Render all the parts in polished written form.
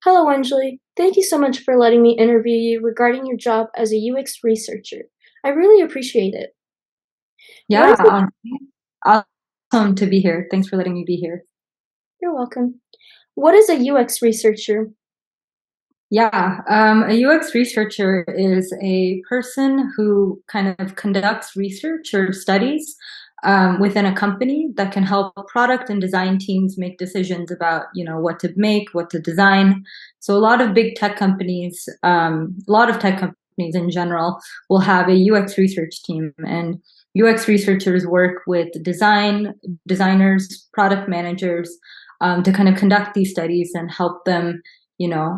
Hello, Anjali. Thank you so much for letting me interview you regarding your job as a UX researcher. I really appreciate it. What Yeah, is it? awesome to be here. Thanks for letting me be here. You're welcome. What is a UX researcher? Yeah, a UX researcher is a person who kind of conducts research or studies within a company that can help product and design teams make decisions about, what to make, what to design. So a lot of big tech companies, a lot of tech companies in general will have a UX research team, and UX researchers work with designers, product managers, to kind of conduct these studies and help them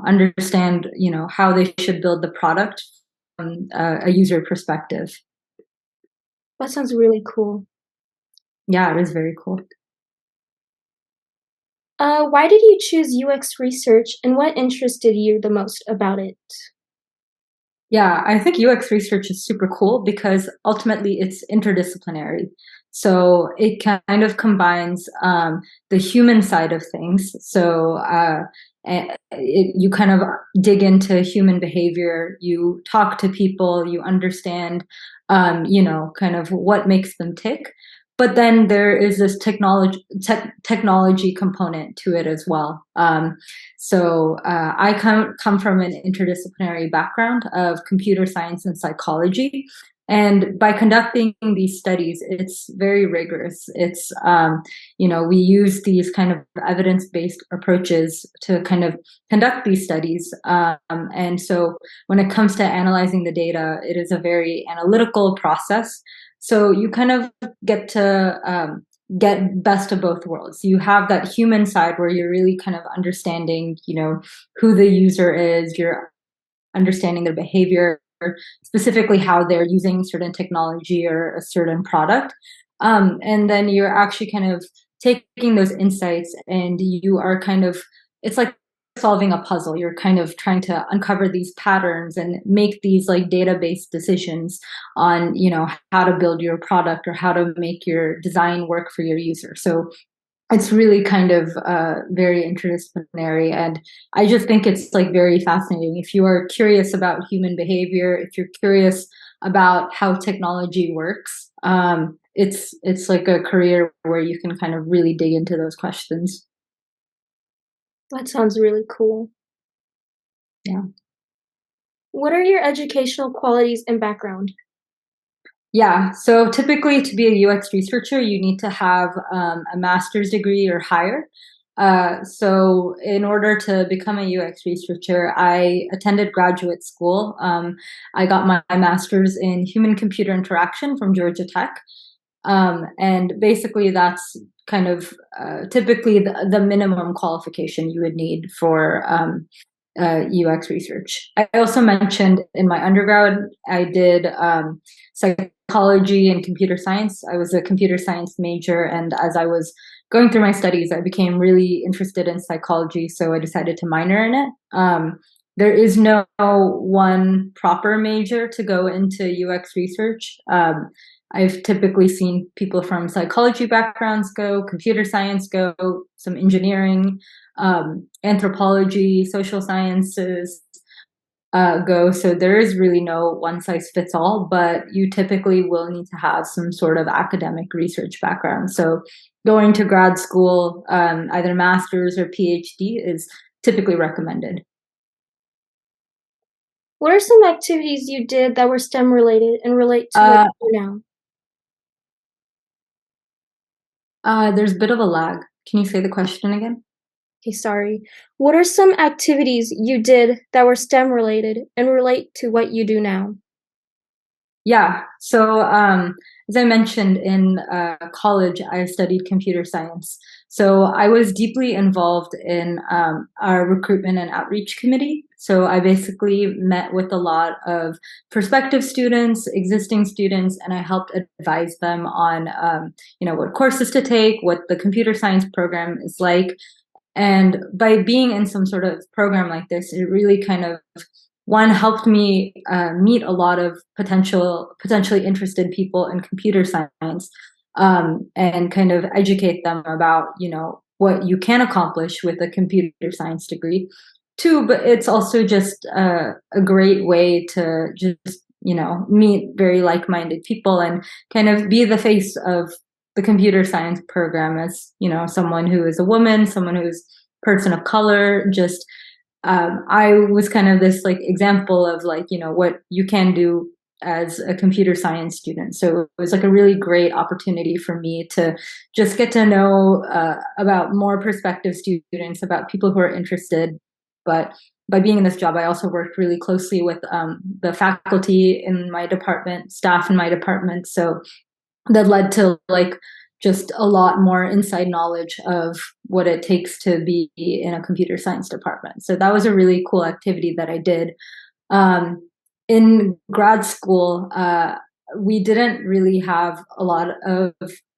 understand, how they should build the product from a user perspective. That sounds really cool. Yeah, it is very cool. Why did you choose UX research and what interested you the most about it? Yeah, I think UX research is super cool because ultimately it's interdisciplinary. So it kind of combines the human side of things. So you kind of dig into human behavior, you talk to people, you understand, kind of what makes them tick. But then there is this technology component to it as well. So I come from an interdisciplinary background of computer science and psychology. And by conducting these studies, it's very rigorous. We use these kind of evidence-based approaches to kind of conduct these studies. And so when it comes to analyzing the data, it is a very analytical process. So you kind of get to get best of both worlds. You have that human side where you're really kind of understanding, who the user is, you're understanding their behavior, specifically how they're using certain technology or a certain product. And then you're actually kind of taking those insights and you are kind of, it's like solving a puzzle. You're kind of trying to uncover these patterns and make these like database decisions on, how to build your product or how to make your design work for your user. So it's really kind of very interdisciplinary, and I just think it's like very fascinating. If you are curious about human behavior, if you're curious about how technology works, it's like a career where you can kind of really dig into those questions. That sounds really cool. Yeah. What are your educational qualities and background? Yeah, so typically to be a UX researcher, you need to have a master's degree or higher. So in order to become a UX researcher, I attended graduate school. I got my master's in human computer interaction from Georgia Tech. And basically that's kind of typically the minimum qualification you would need for UX research. I also mentioned in my undergrad, I did psychology and computer science. I was a computer science major, and as I was going through my studies, I became really interested in psychology, so I decided to minor in it. There is no one proper major to go into UX research. I've typically seen people from psychology backgrounds go, computer science go, some engineering, anthropology, social sciences go. So there is really no one size fits all, but you typically will need to have some sort of academic research background. So going to grad school, either master's or PhD, is typically recommended. What are some activities you did that were STEM related and relate to what Uh, you do now? there's a bit of a lag. Can you say the question again? Okay, sorry. What are some activities you did that were STEM related and relate to what you do now? Yeah. So, as I mentioned in college, I studied computer science. So I was deeply involved in our recruitment and outreach committee. So I basically met with a lot of prospective students, existing students, and I helped advise them on, what courses to take, what the computer science program is like. And by being in some sort of program like this, it really kind of one helped me meet a lot of potentially interested people in computer science, and kind of educate them about what you can accomplish with a computer science degree. too, but it's also just a great way to just, meet very like-minded people and kind of be the face of the computer science program as, someone who is a woman, someone who's person of color. Just I was kind of this like example of like, what you can do as a computer science student. So it was like a really great opportunity for me to just get to know about more prospective students, about people who are interested. But by being in this job, I also worked really closely with the faculty in my department, staff in my department. So that led to like just a lot more inside knowledge of what it takes to be in a computer science department. So that was a really cool activity that I did. Um, in grad school, we didn't really have a lot of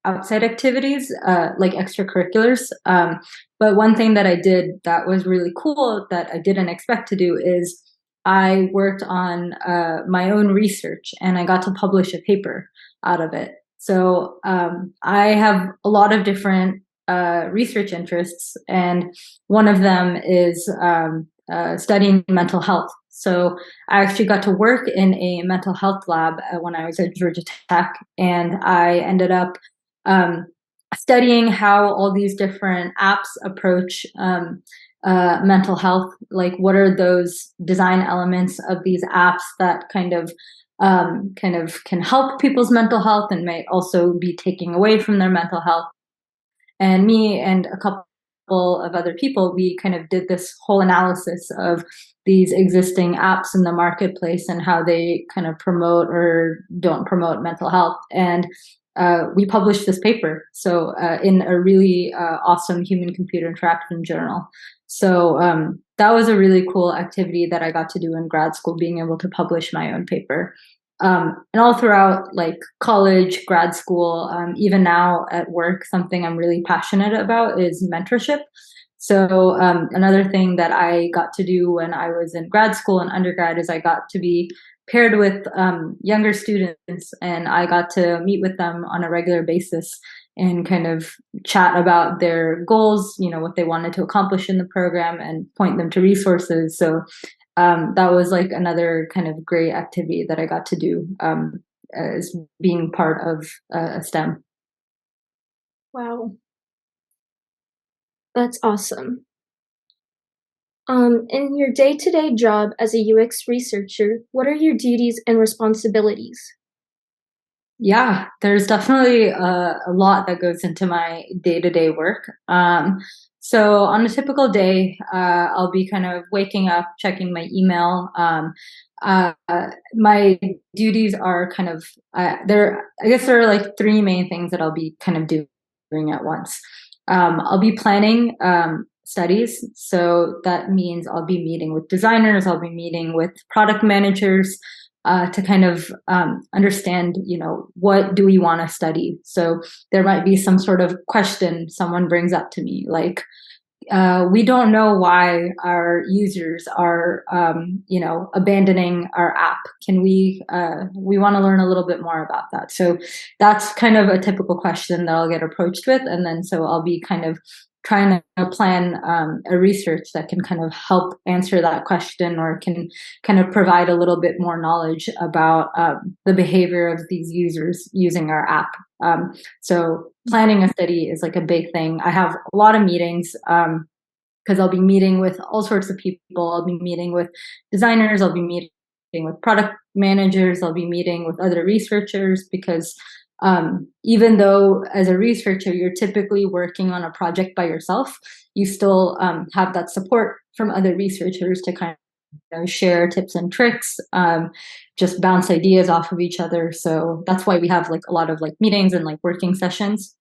outside activities, like extracurriculars. But one thing that I did that was really cool that I didn't expect to do is I worked on my own research and I got to publish a paper out of it. So I have a lot of different research interests, and one of them is studying mental health. So I actually got to work in a mental health lab when I was at Georgia Tech, and I ended up um, studying how all these different apps approach mental health. Like, what are those design elements of these apps that kind of can help people's mental health and may also be taking away from their mental health. And me and a couple of other people, we kind of did this whole analysis of these existing apps in the marketplace and how they kind of promote or don't promote mental health. And we published this paper, so in a really awesome human computer interaction journal. So that was a really cool activity that I got to do in grad school, being able to publish my own paper. And all throughout like college, grad school, even now at work, something I'm really passionate about is mentorship. So another thing that I got to do when I was in grad school and undergrad is I got to be paired with younger students, and I got to meet with them on a regular basis and kind of chat about their goals, what they wanted to accomplish in the program, and point them to resources. So that was like another kind of great activity that I got to do as being part of a STEM. Wow, that's awesome. In your day-to-day job as a UX researcher, what are your duties and responsibilities? Yeah, there's definitely a lot that goes into my day-to-day work. So on a typical day, I'll be kind of waking up, checking my email. Uh, my duties are kind of there. I guess there are like three main things that I'll be kind of doing at once. I'll be planning studies, so that means I'll be meeting with designers, I'll be meeting with product managers to kind of understand, what do we want to study? So there might be some sort of question someone brings up to me, like, we don't know why our users are, abandoning our app. Can we want to learn a little bit more about that. So that's kind of a typical question that I'll get approached with. And then so I'll be kind of trying to plan a research that can kind of help answer that question, or can kind of provide a little bit more knowledge about the behavior of these users using our app. So planning a study is like a big thing. I have a lot of meetings because I'll be meeting with all sorts of people. I'll be meeting with designers, I'll be meeting with product managers, I'll be meeting with other researchers, because even though as a researcher you're typically working on a project by yourself, you still have that support from other researchers to kind of share tips and tricks, just bounce ideas off of each other. So that's why we have like a lot of like meetings and like working sessions.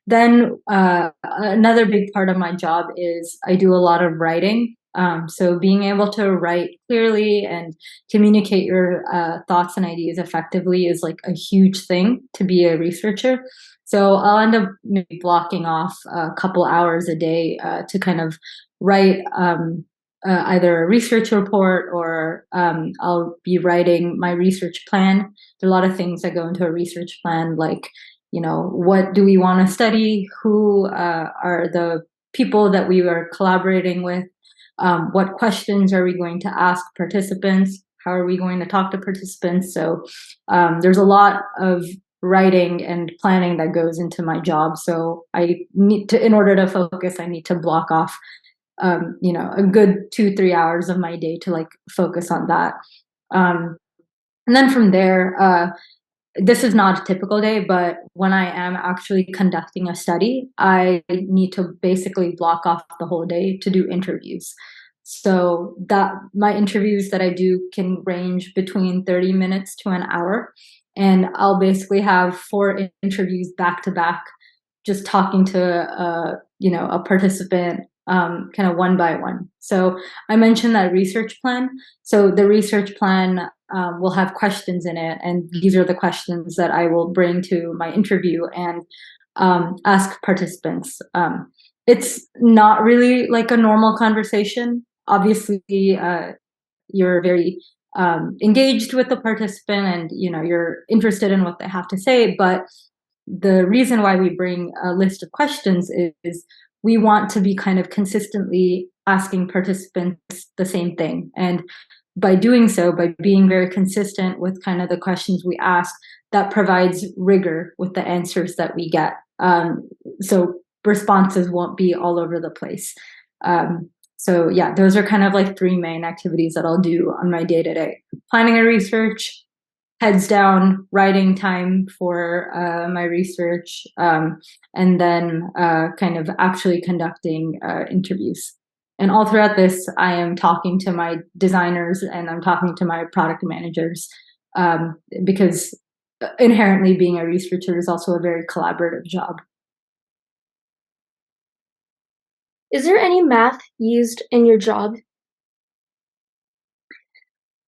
Then another big part of my job is I do a lot of writing. So being able to write clearly and communicate your thoughts and ideas effectively is like a huge thing to be a researcher. So I'll end up maybe blocking off a couple hours a day to kind of write either a research report, or I'll be writing my research plan. There are a lot of things that go into a research plan, like, what do we want to study? Who are the people that we are collaborating with? what questions are we going to ask participants? How are we going to talk to participants? So there's a lot of writing and planning that goes into my job. So I need to, in order to focus, I need to block off, a good 2-3 hours of my day to like focus on that. And then from there, this is not a typical day, but when I am actually conducting a study, I need to basically block off the whole day to do interviews. So that my interviews that I do can range between 30 minutes to an hour. And I'll basically have 4 interviews back to back, just talking to a participant, kind of one by one. So I mentioned that research plan. So the research plan will have questions in it, and these are the questions that I will bring to my interview and ask participants. It's not really like a normal conversation. Obviously, you're very engaged with the participant, and you're interested in what they have to say, but the reason why we bring a list of questions is we want to be kind of consistently asking participants the same thing. And by doing so, by being very consistent with kind of the questions we ask, that provides rigor with the answers that we get. So responses won't be all over the place. So yeah, those are kind of like 3 main activities that I'll do on my day-to-day: planning a research, heads down writing time for my research, and then kind of actually conducting interviews. And all throughout this, I am talking to my designers and I'm talking to my product managers, because inherently being a researcher is also a very collaborative job. Is there any math used in your job?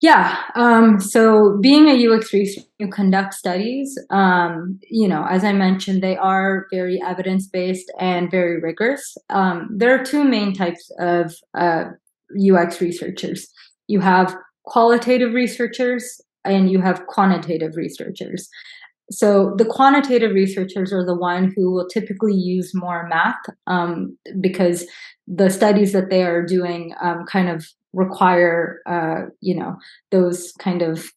Yeah. So being a UX researcher, you conduct studies. As I mentioned, they are very evidence-based and very rigorous. There are 2 main types of UX researchers. You have qualitative researchers and you have quantitative researchers. So the quantitative researchers are the one who will typically use more math, because the studies that they are doing kind of require those kind of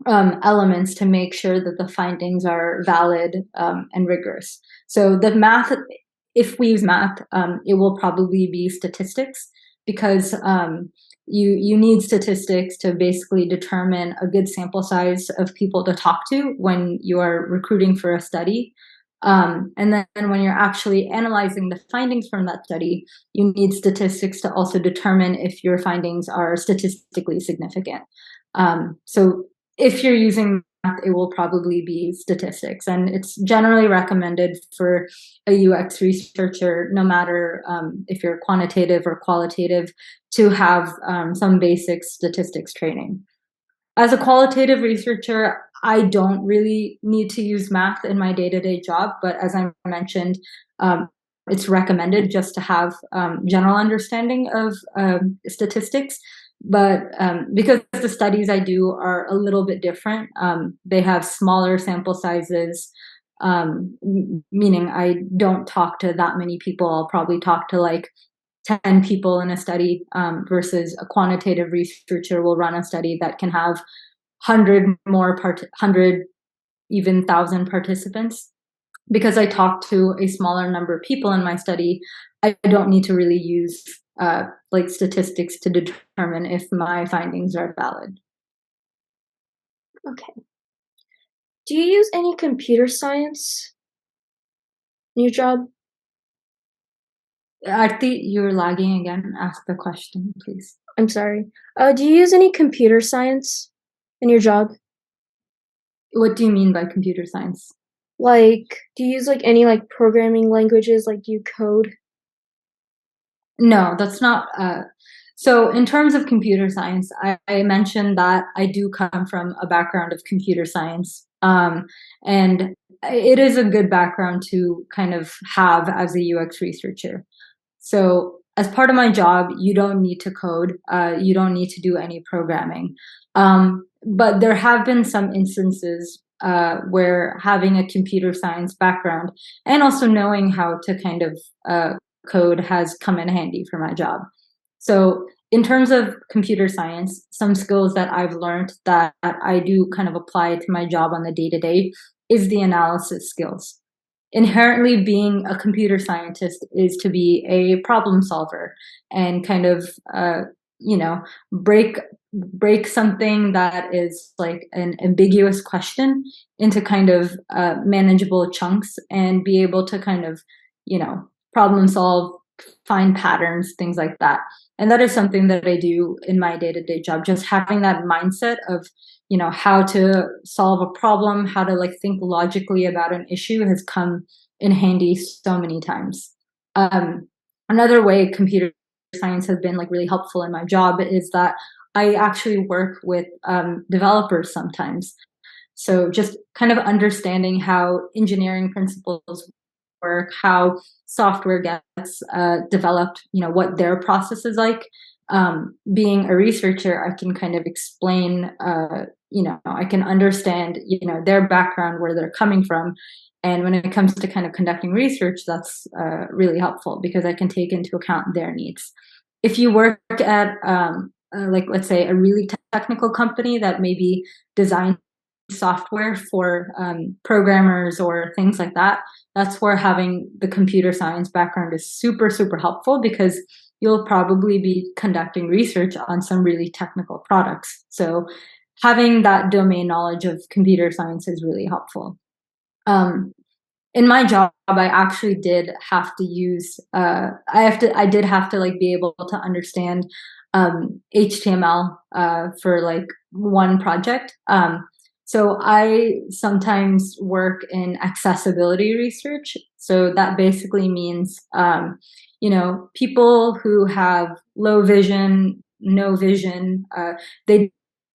elements to make sure that the findings are valid and rigorous. So the math, if we use math, it will probably be statistics, because you need statistics to basically determine a good sample size of people to talk to when you are recruiting for a study. And then when you're actually analyzing the findings from that study, you need statistics to also determine if your findings are statistically significant. So if you're using math, it will probably be statistics. And it's generally recommended for a UX researcher, no matter if you're quantitative or qualitative, to have some basic statistics training. As a qualitative researcher, I don't really need to use math in my day-to-day job, but as I mentioned, it's recommended just to have general understanding of statistics. But because the studies I do are a little bit different, they have smaller sample sizes, meaning I don't talk to that many people. I'll probably talk to like 10 people in a study, versus a quantitative researcher will run a study that can have 100 even 1,000 participants. Because I talk to a smaller number of people in my study, I don't need to really use like statistics to determine if my findings are valid. Okay. Do you use any computer science in your job? Arti, you're lagging again. Ask the question, please. I'm sorry. Do you use any computer science in your job? What do you mean by computer science? Like, do you use like any like programming languages? Like, do you code? No, that's not. So in terms of computer science, I mentioned that I do come from a background of computer science. And it is a good background to kind of have as a UX researcher. So as part of my job, you don't need to code. You don't need to do any programming. But there have been some instances where having a computer science background and also knowing how to kind of code has come in handy for my job. So in terms of computer science, some skills that I've learned that I do kind of apply to my job on the day to day is the analysis skills. Inherently, being a computer scientist is to be a problem solver and kind of, you know, break something that is like an ambiguous question into kind of manageable chunks and be able to kind of, problem solve, find patterns, things like that. And that is something that I do in my day-to-day job, just having that mindset of, how to solve a problem, how to like think logically about an issue has come in handy so many times. Another way computer science has been like really helpful in my job is that I actually work with developers sometimes. So just kind of understanding how engineering principles work, how software gets developed, what their process is like. Being a researcher, I can kind of explain, I can understand, their background, where they're coming from. And when it comes to kind of conducting research, that's really helpful because I can take into account their needs. If you work at, like, let's say, a really technical company that maybe designs software for programmers or things like that, that's where having the computer science background is super, super helpful because you'll probably be conducting research on some really technical products. So having that domain knowledge of computer science is really helpful. In my job, I actually did have to use, I did have to like be able to understand HTML for like one project. So I sometimes work in accessibility research. So that basically means, people who have low vision, no vision, they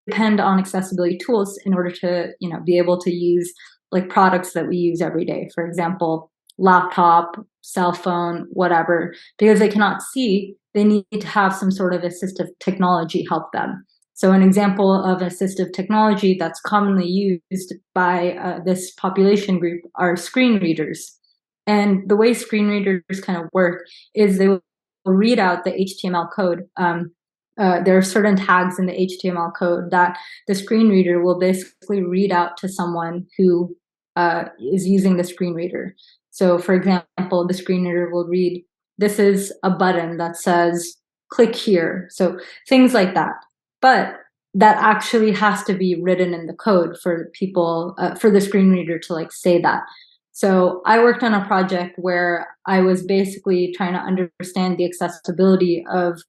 depend on accessibility tools in order to, be able to use like products that we use every day. For example, laptop, cell phone, whatever, because they cannot see, they need to have some sort of assistive technology help them. So an example of assistive technology that's commonly used by this population group are screen readers. And the way screen readers kind of work is they will read out the HTML code. There are certain tags in the HTML code that the screen reader will basically read out to someone who is using the screen reader. So for example, the screen reader will read, this is a button that says, click here. So things like that. But that actually has to be written in the code for people, for the screen reader to like say that. So I worked on a project where I was basically trying to understand the accessibility of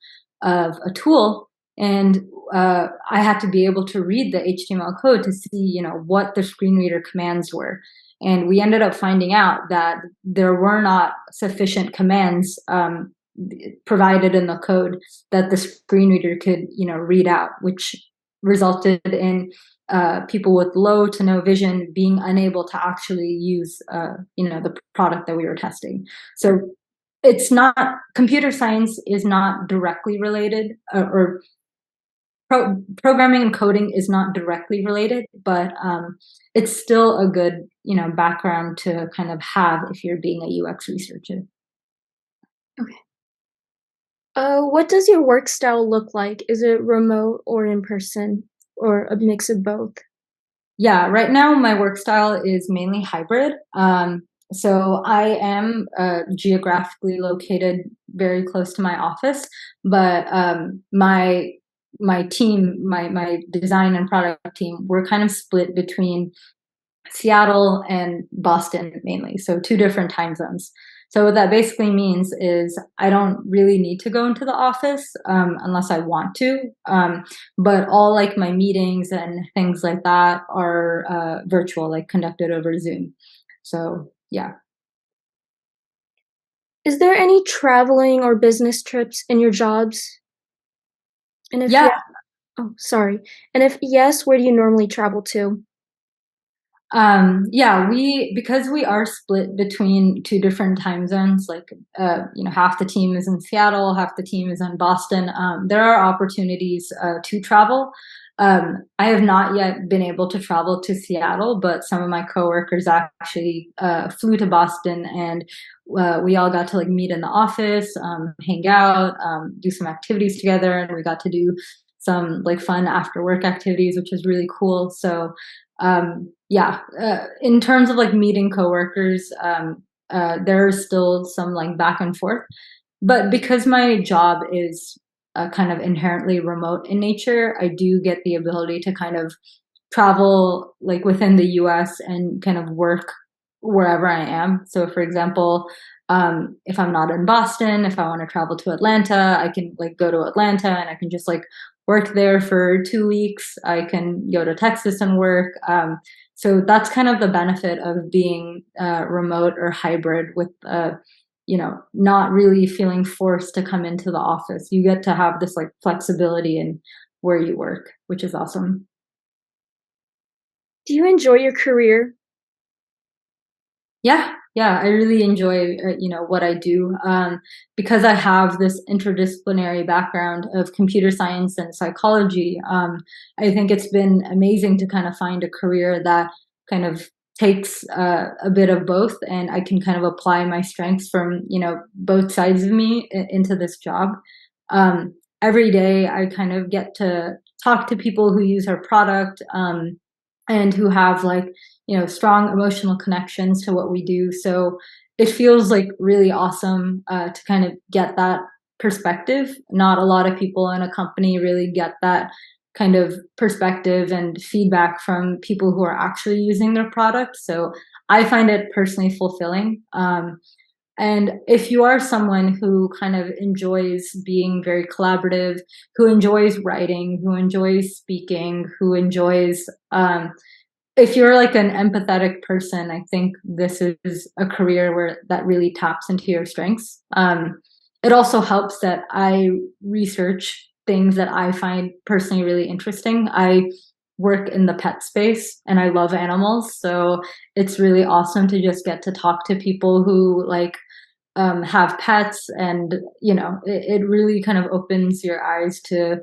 a tool, and I had to be able to read the HTML code to see, what the screen reader commands were. And we ended up finding out that there were not sufficient commands provided in the code that the screen reader could, read out, which resulted in people with low to no vision being unable to actually use, the product that we were testing. So it's not, computer science is not directly related, or programming and coding is not directly related, but it's still a good, background to kind of have if you're being a UX researcher. Okay. What does your work style look like? Is it remote or in person or a mix of both? Yeah, right now my work style is mainly hybrid. So I am geographically located very close to my office, but my team, my design and product team, we're kind of split between Seattle and Boston mainly, so two different time zones. So what that basically means is I don't really need to go into the office unless I want to, but all like my meetings and things like that are virtual, like conducted over Zoom. So yeah. Is there any traveling or business trips in your jobs? And if Yeah, yeah, oh, sorry. And if yes, where do you normally travel to? yeah, because we are split between two different time zones, like, half the team is in Seattle, half the team is in Boston. There are opportunities to travel. I have not yet been able to travel to Seattle, but some of my coworkers actually flew to Boston, and we all got to like meet in the office, hang out, do some activities together, and we got to do some like fun after work activities, which was really cool. So yeah, in terms of like meeting coworkers, there's still some like back and forth, but because my job is kind of inherently remote in nature, I do get the ability to kind of travel like within the US and kind of work wherever I am. So, for example, if I'm not in Boston, if I want to travel to Atlanta, I can like go to Atlanta and I can just like work there for 2 weeks. I can go to Texas and work. So that's kind of the benefit of being remote or hybrid with not really feeling forced to come into the office. You get to have this like flexibility in where you work, which is awesome. Do you enjoy your career? Yeah, yeah, I really enjoy what I do, because I have this interdisciplinary background of computer science and psychology. I think it's been amazing to kind of find a career that kind of takes a bit of both, and I can kind of apply my strengths from both sides of me into this job. Every day, I kind of get to talk to people who use our product, and who have like strong emotional connections to what we do. So it feels like really awesome to kind of get that perspective. Not a lot of people in a company really get that kind of perspective and feedback from people who are actually using their product. So I find it personally fulfilling. And if you are someone who kind of enjoys being very collaborative, who enjoys writing, who enjoys speaking, who enjoys if you're like an empathetic person, I think this is a career where that really taps into your strengths. It also helps that I research things that I find personally really interesting. I work in the pet space and I love animals, so it's really awesome to just get to talk to people who like have pets, and it really kind of opens your eyes to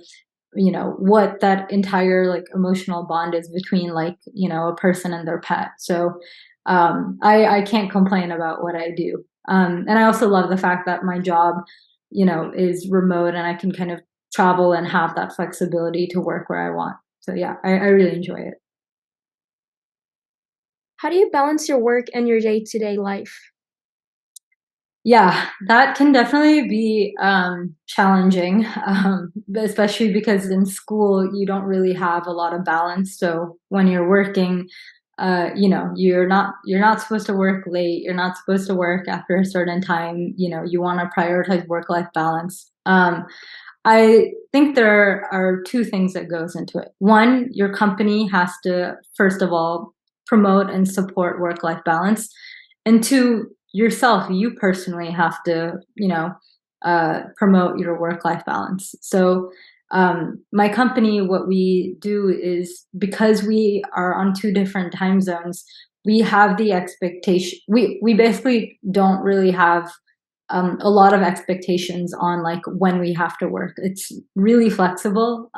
what that entire like emotional bond is between like a person and their pet. So I can't complain about what I do, and I also love the fact that my job is remote and I can kind of travel and have that flexibility to work where I want. So yeah, I really enjoy it. How do you balance your work and your day-to-day life? Yeah, that can definitely be challenging, especially because in school you don't really have a lot of balance. So when you're working, you're not supposed to work late. You're not supposed to work after a certain time. You want to prioritize work-life balance. I think there are two things that goes into it. One, your company has to first of all promote and support work-life balance, and two, yourself, you personally have to promote your work-life balance. So my company, what we do is, because we are on two different time zones, we have the expectation, we basically don't really have a lot of expectations on like when we have to work. It's really flexible.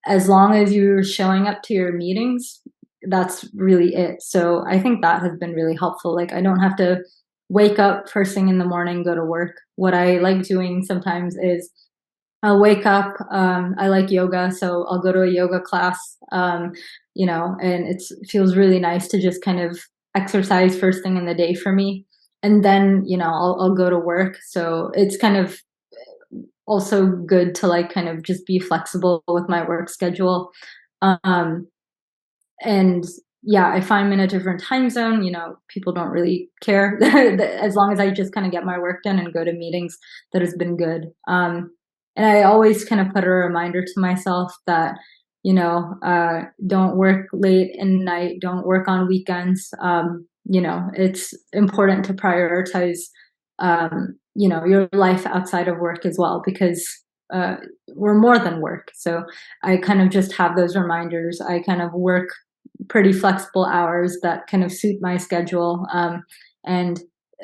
As long as you're showing up to your meetings, that's really it. So I think that has been really helpful. Like I don't have to wake up first thing in the morning, go to work. What I like doing sometimes is I'll wake up. I like yoga, so I'll go to a yoga class. And it feels really nice to just kind of exercise first thing in the day for me, and then I'll go to work. So it's kind of also good to like kind of just be flexible with my work schedule. Um, and yeah, if I'm in a different time zone, people don't really care as long as I just kind of get my work done and go to meetings. That has been good. And I always kind of put a reminder to myself that don't work late in night, don't work on weekends. It's important to prioritize your life outside of work as well, because uh, we're more than work. So I kind of just have those reminders. I kind of work pretty flexible hours that kind of suit my schedule, and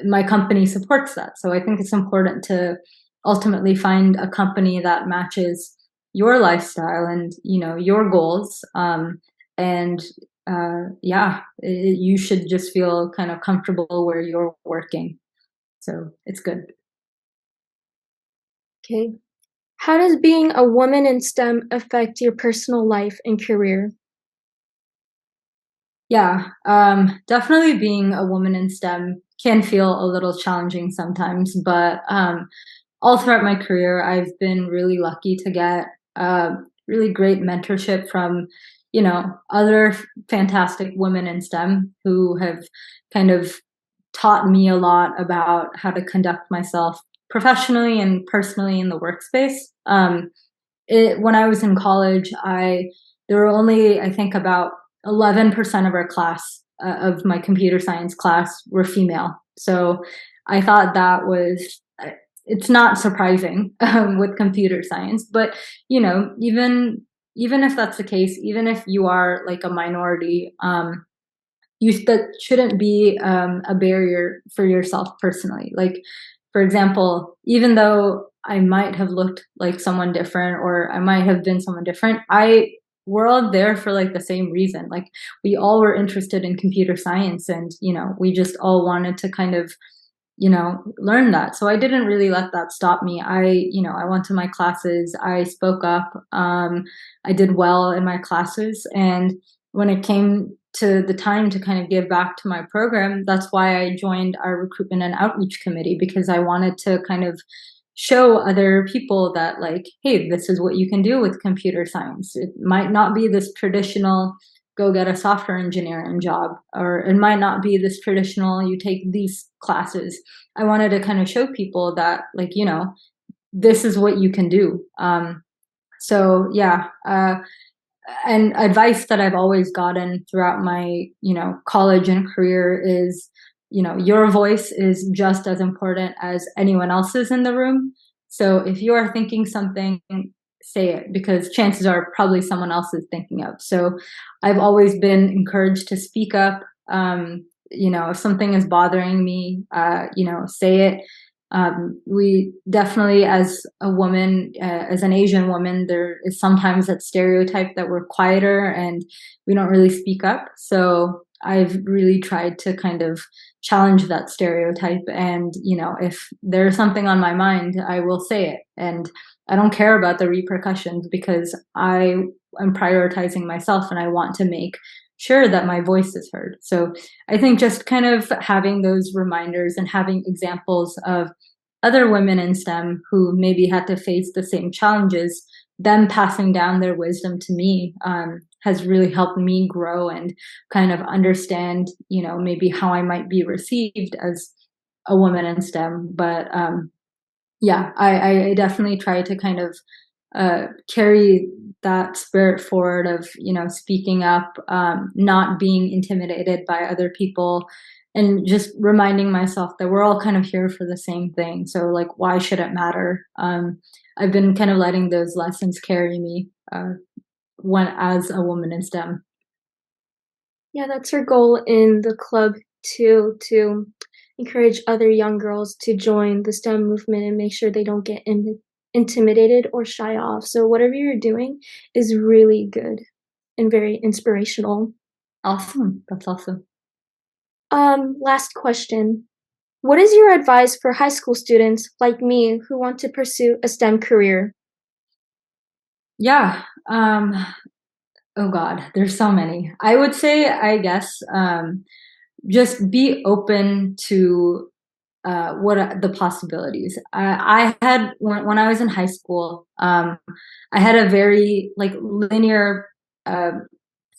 my company supports that. So I think it's important to ultimately find a company that matches your lifestyle and, your goals. And yeah, you should just feel kind of comfortable where you're working. So it's good. Okay. How does being a woman in STEM affect your personal life and career? Yeah, definitely being a woman in STEM can feel a little challenging sometimes, but all throughout my career, I've been really lucky to get really great mentorship from, other fantastic women in STEM who have kind of taught me a lot about how to conduct myself professionally and personally in the workspace. When I was in college, I there were only, I think, about 11% of our class, of my computer science class, were female. So I thought that was, it's not surprising, with computer science, but even if that's the case, even if you are like a minority, that shouldn't be a barrier for yourself personally. Like, for example, even though I might have looked like someone different or I might have been someone different, we're all there for like the same reason. Like, we all were interested in computer science, and we just all wanted to kind of learn that. So I didn't really let that stop me. I went to my classes, I spoke up, I did well in my classes. And when it came to the time to kind of give back to my program, that's why I joined our recruitment and outreach committee, because I wanted to kind of show other people that, like, hey, this is what you can do with computer science. It might not be this traditional go get a software engineering job, or it might not be this traditional you take these classes. I wanted to kind of show people that, like, this is what you can do. So yeah, and advice that I've always gotten throughout my, college and career is, your voice is just as important as anyone else's in the room. So if you are thinking something, say it, because chances are probably someone else is thinking of. So I've always been encouraged to speak up. If something is bothering me, say it. We definitely, as a woman, as an Asian woman, there is sometimes that stereotype that we're quieter and we don't really speak up. So I've really tried to kind of challenge that stereotype. And, if there's something on my mind, I will say it. And I don't care about the repercussions, because I am prioritizing myself and I want to make sure that my voice is heard. So I think just kind of having those reminders and having examples of other women in STEM who maybe had to face the same challenges, them passing down their wisdom to me, has really helped me grow and kind of understand, maybe how I might be received as a woman in STEM. But yeah, I definitely try to kind of carry that spirit forward of, speaking up, not being intimidated by other people, and just reminding myself that we're all kind of here for the same thing. So, like, why should it matter? I've been kind of letting those lessons carry me, when as a woman in STEM. Yeah, that's her goal in the club too, to encourage other young girls to join the STEM movement and make sure they don't get intimidated or shy off. So whatever you're doing is really good and very inspirational. Awesome. That's awesome. Last question. What is your advice for high school students like me who want to pursue a STEM career? Yeah. Oh God, there's so many. I would say, I guess, just be open to what are the possibilities. I had, when I was in high school, I had a very like linear uh,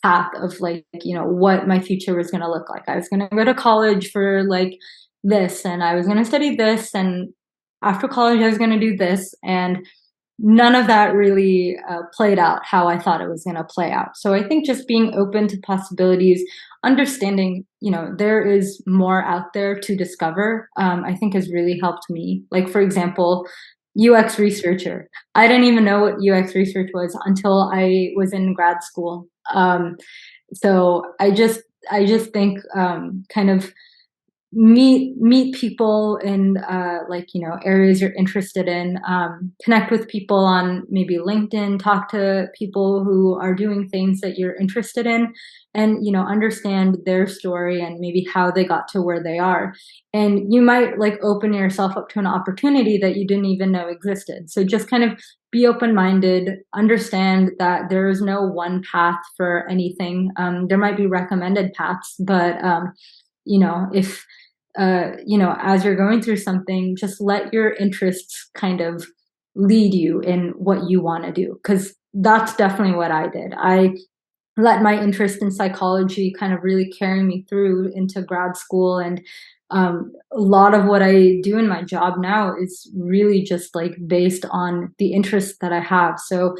path of, like, what my future was going to look like. I was going to go to college for like this, and I was going to study this, and after college I was going to do this, and none of that really played out how I thought it was going to play out. So I think just being open to possibilities, understanding, there is more out there to discover, I think has really helped me. Like, for example, UX researcher. I didn't even know what UX research was until I was in grad school. So I just think, kind of meet people in like areas you're interested in, connect with people on maybe LinkedIn, talk to people who are doing things that you're interested in, and understand their story and maybe how they got to where they are. And you might like open yourself up to an opportunity that you didn't even know existed. So just kind of be open-minded, understand that there is no one path for anything. There might be recommended paths, but if as you're going through something, just let your interests kind of lead you in what you want to do. Because that's definitely what I did. I let my interest in psychology kind of really carry me through into grad school. And a lot of what I do in my job now is really just like based on the interests that I have. So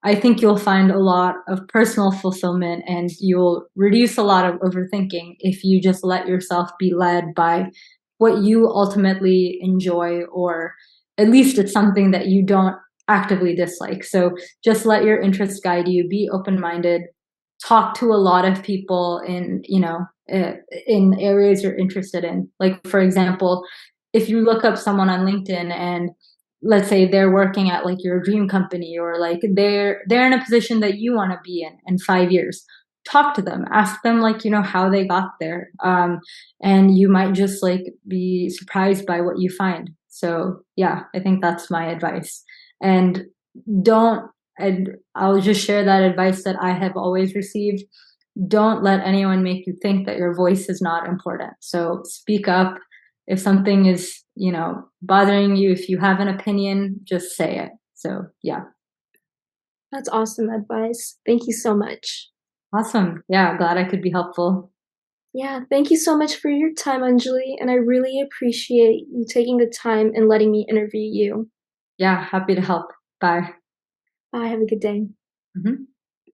I think you'll find a lot of personal fulfillment and you'll reduce a lot of overthinking if you just let yourself be led by what you ultimately enjoy, or at least it's something that you don't actively dislike. So just let your interests guide you, be open minded, talk to a lot of people in in areas you're interested in. Like for example, if you look up someone on LinkedIn and let's say they're working at like your dream company, or like they're in a position that you want to be in 5 years, talk to them, ask them like how they got there, and you might just like be surprised by what you find. So yeah, I think that's my advice. And don't and I'll just share that advice that I have always received. Don't let anyone make you think that your voice is not important. So speak up. If something is, bothering you, if you have an opinion, just say it. So yeah. That's awesome advice. Thank you so much. Awesome. Yeah, glad I could be helpful. Yeah, thank you so much for your time, Anjali, and I really appreciate you taking the time and letting me interview you. Yeah, happy to help. Bye. Bye, have a good day. Mhm.